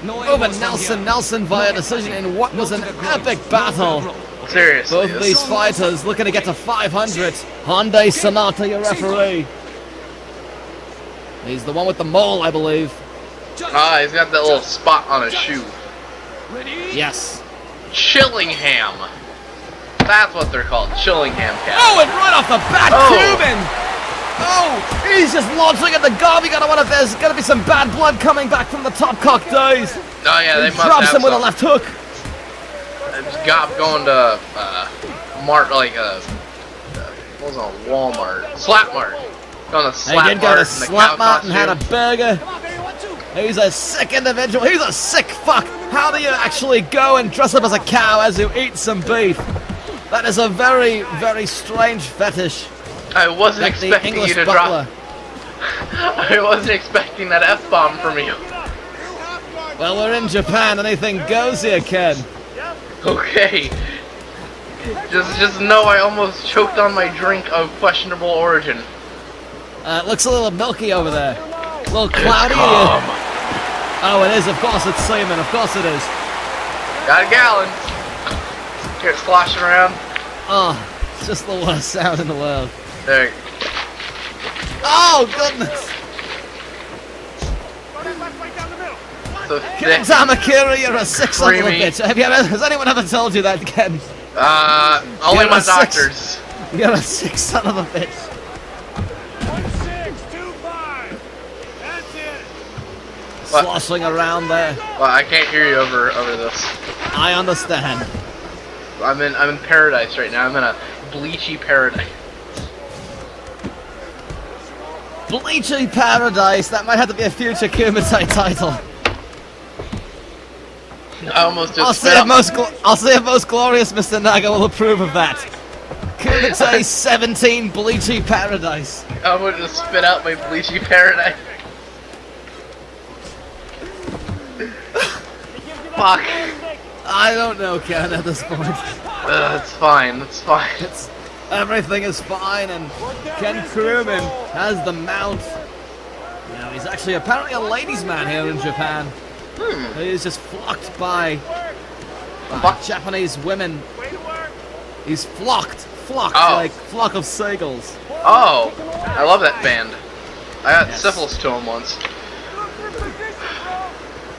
over Nelson via decision in what was an epic battle. Seriously. Both these fighters looking to get to 500. Hyundai Sonata, your referee. He's the one with the mole, I believe. Ah, he's got that little spot on his shoe. Yes. Chillingham. That's what they're called, Chillingham cats. Oh, and right off the bat, Krueman! Oh, he's just launching at the Gobb. You gotta wonder if there's gonna be some bad blood coming back from the top cock days. Oh yeah, they must have drops him with a left hook. It's Gobb going to what was it, Walmart? Slap Mart. Going to Slap Mart. He did go to Slap Mart and had a burger. He's a sick individual. He's a sick fuck. How do you actually go and dress up as a cow as you eat some beef? That is a very, very strange fetish. I wasn't expecting you to drop. I wasn't expecting that F-bomb from you. Well, we're in Japan. Anything goes here, Ken. Okay. Just know I almost choked on my drink of questionable origin. It looks a little milky over there. A little cloudy. Oh, it is. Of course, it's semen. Of course, it is. Got a gallon. Here it's sloshing around. Oh, it's just the worst sound in the world. There. Oh, goodness. So Tamakura, you're a sick son of a bitch. Has anyone ever told you that, Ken? Only my doctors. You're a sick son of a bitch. 1625. That's it. Sloshing around there. Well, I can't hear you over this. I understand. I'm in paradise right now. I'm in a bleachy paradise. Bleachy Paradise. That might have to be a future KUMITE title. I almost just I'll see if most glorious Mr. Naga will approve of that. KUMITE 17 Bleachy Paradise. I'm gonna just spit out my bleachy paradise. Fuck. I don't know, Ken, at this point. It's fine. It's fine. Everything is fine, and Ken Krueman has the mount. Now, he's actually apparently a ladies' man here in Japan. He's just flocked by Japanese women. He's flocked like flock of seagulls. Oh, I love that band. I got syphilis to him once.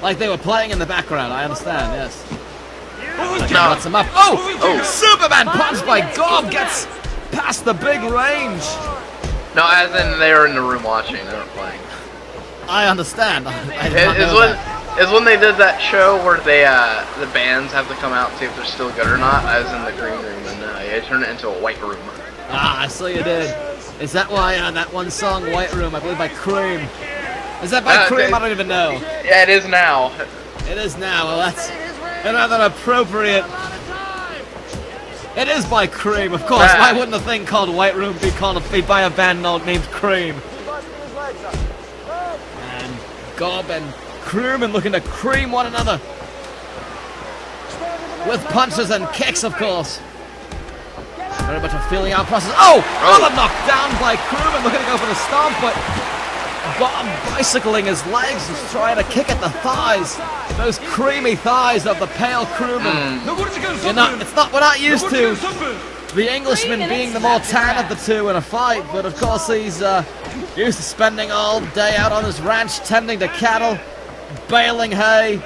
Like they were playing in the background, I understand, yes. No. Him up. Oh! Superman punch by Gobb gets past the big range. No, as in they were in the room watching, they weren't playing. I understand. I did not know that. Is when they did that show where they the bands have to come out and see if they're still good or not. I was in the green room and they turned it into a white room. Ah, I saw you did. Is that why that one song, White Room, I believe by Cream? Is that by Cream? I don't even know. Yeah, it is now. It is now. Well, that's another appropriate. It is by Cream, of course. Why wouldn't a thing called White Room be by a band named Cream? And Gobb and Krueman looking to cream one another. With punches and kicks, of course. Very much a feeling out process. Oh! Another knocked down by Krueman, looking to go for the stomp, but Gobb bicycling his legs, just trying to kick at the thighs. Those creamy thighs of the pale Krueman. We're not used to the Englishman being the more tan of the two in a fight, but of course he's used to spending all day out on his ranch tending to cattle, baling hay,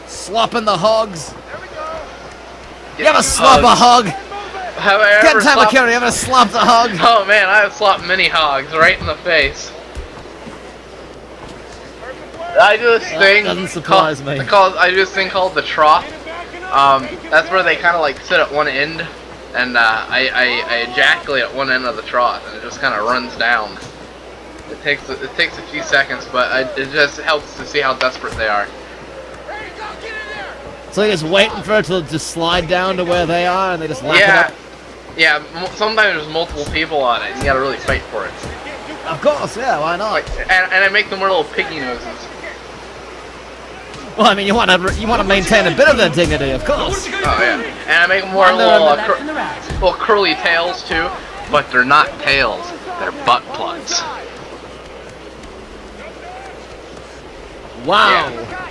slopping the hogs. You ever slop a hog? Have I ever slopped? You ever slopped a hog? Oh man, I have slopped many hogs right in the face. I do this thing. Doesn't surprise me. I do this thing called the trough. That's where they kind of like sit at one end, and I ejaculate at one end of the trough, and it just kind of runs down. It takes a few seconds, but it just helps to see how desperate they are. So you're just waiting for it to just slide down to where they are, and they just lap it up? Yeah, sometimes there's multiple people on it, and you gotta really fight for it. Of course, yeah, why not? And I make them wear little piggy noses. Well, I mean, you want to maintain a bit of their dignity, of course. Oh yeah, and I make them wear little curly tails too, but they're not tails, they're butt plugs. Wow. Yeah.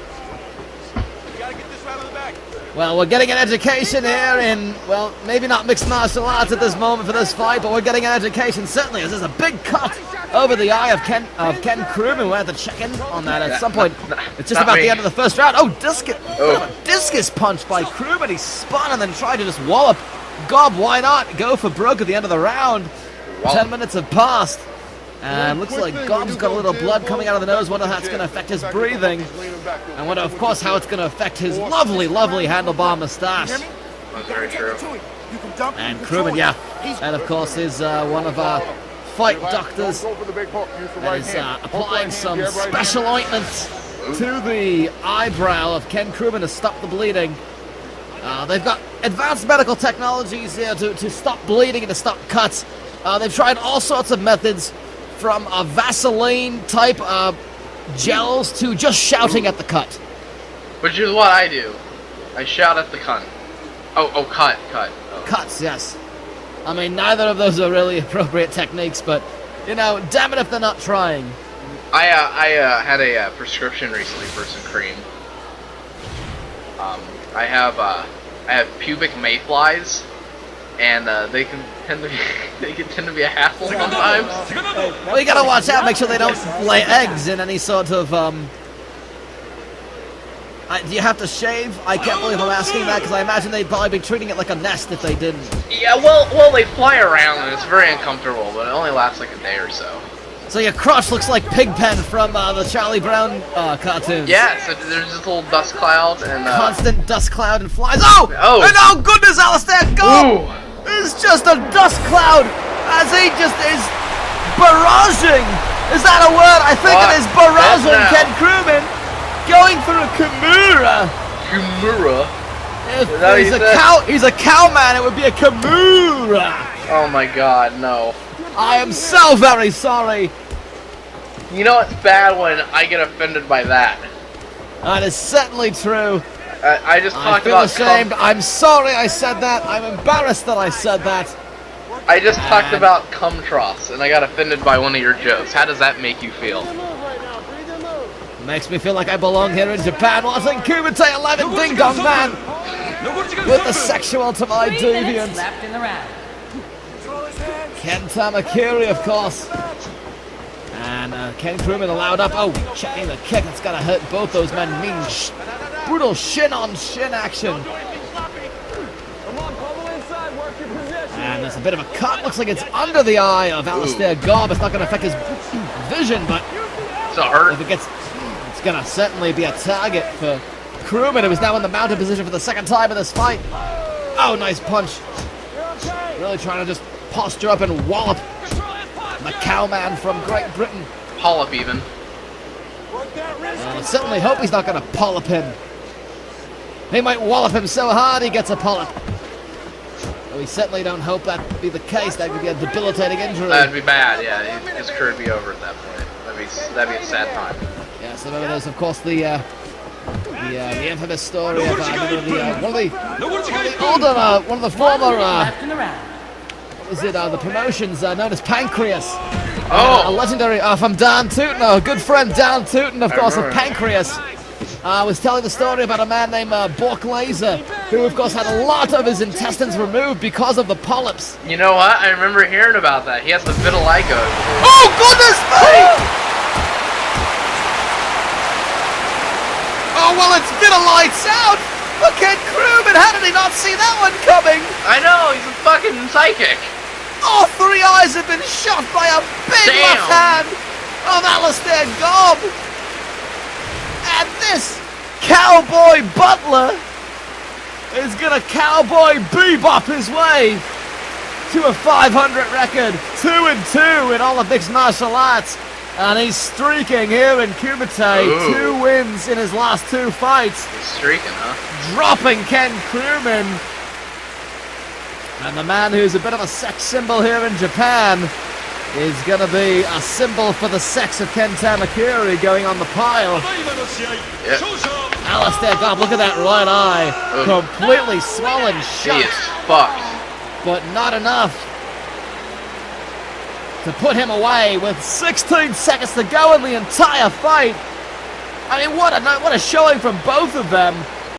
Well, we're getting an education here in, well, maybe not mixed martial arts at this moment for this fight, but we're getting an education certainly, as there's a big cut over the eye of Ken Krueman. We'll have to check in on that at some point. It's just about the end of the first round. Oh, discus punch by Krueman. He spun and then tried to just wallop Gobb. Why not go for broke at the end of the round? 10 minutes have passed. And looks like Gobb's got a little blood coming out of the nose. Wonder how that's going to affect his breathing. And wonder, of course, how it's going to affect his lovely, lovely handlebar mustache. That's very true. And Krueman, yeah. And, of course, is one of our fight doctors that is applying some special ointment to the eyebrow of Ken Krueman to stop the bleeding. They've got advanced medical technologies here to stop bleeding and to stop cuts. They've tried all sorts of methods, from Vaseline type gels to just shouting at the cut. Which is what I do. I shout at the cunt. Cut. Oh. Cuts, yes. I mean, neither of those are really appropriate techniques, but, you know, damn it if they're not trying. I had a prescription recently for some cream. I have pubic mayflies, and they can tend to be a hassle sometimes. Well, you gotta watch out, make sure they don't lay eggs in any sort of, do you have to shave? I can't believe I'm asking that, because I imagine they'd probably be treating it like a nest if they didn't. Yeah, well, they fly around, and it's very uncomfortable, but it only lasts like a day or so. So your crotch looks like Pigpen from the Charlie Brown cartoons. Yeah, so there's this little dust cloud and constant dust cloud and flies. Oh! Oh! And oh goodness, Alistair! Go! It's just a dust cloud as he just is barraging. Is that a word? I think it is barraging Ken Krueman, going through a Kimura. Kimura. If he's a cow man, it would be a Kimura. Oh my God, no. I am so very sorry. You know it's bad when I get offended by that. That is certainly true. I just talked feel about ashamed. I'm sorry I said that. I'm embarrassed that I said that. I just talked about cum troughs, and I got offended by one of your jokes. How does that make you feel? Makes me feel like I belong here in Japan watching KUMITE 11 Ding Dong Man with the sexual to my deviant. Ken Tamakiri, of course. And Ken Krueman allowed up. Oh, checking the kick. That's got to hurt both those men. Brutal shin-on-shin action. And there's a bit of a cut. Looks like it's under the eye of Alistair Gobb. It's not going to affect his vision, but if it gets, it's going to certainly be a target for Krueman, who is now in the mounted position for the second time in this fight. Oh, nice punch. Really trying to just posture up and wallop the cowman from Great Britain. Polyp even. I certainly hope he's not going to polyp him. He might wallop him so hard he gets a polyp. But we certainly don't hope that would be the case. That would be a debilitating injury. That'd be bad, yeah. His career would be over at that point. That'd be a sad time. Yeah, so there's of course the infamous story of one of the former the promotions known as Pancreas. A legendary from Dan Tootin, a good friend Dan Tootin, of course, of Pancreas. Was telling the story about a man named Bork Laser, who of course had a lot of his intestines removed because of the polyps. You know what? I remember hearing about that. He has the vitiligo. Oh goodness me! Oh well, it's been a lights out for Ken Krueman. How did he not see that one coming? I know, he's a fucking psychic. All three eyes have been shot by a big left hand of Alistair Gobb. And this cowboy butler is gonna cowboy bebop his way to a 500 record, 2-2 in all of mixed martial arts, and he's streaking here in KUMITE. 2 wins in his last 2 fights. He's streaking, huh? Dropping Ken Krueman. And the man who's a bit of a sex symbol here in Japan is going to be a symbol for the sex of Ken Tamakiri going on the pile. Yep. Alistair Gobb, look at that right eye. Completely swollen shut. He is fucked. But not enough to put him away with 16 seconds to go in the entire fight. I mean, what a showing from both of them.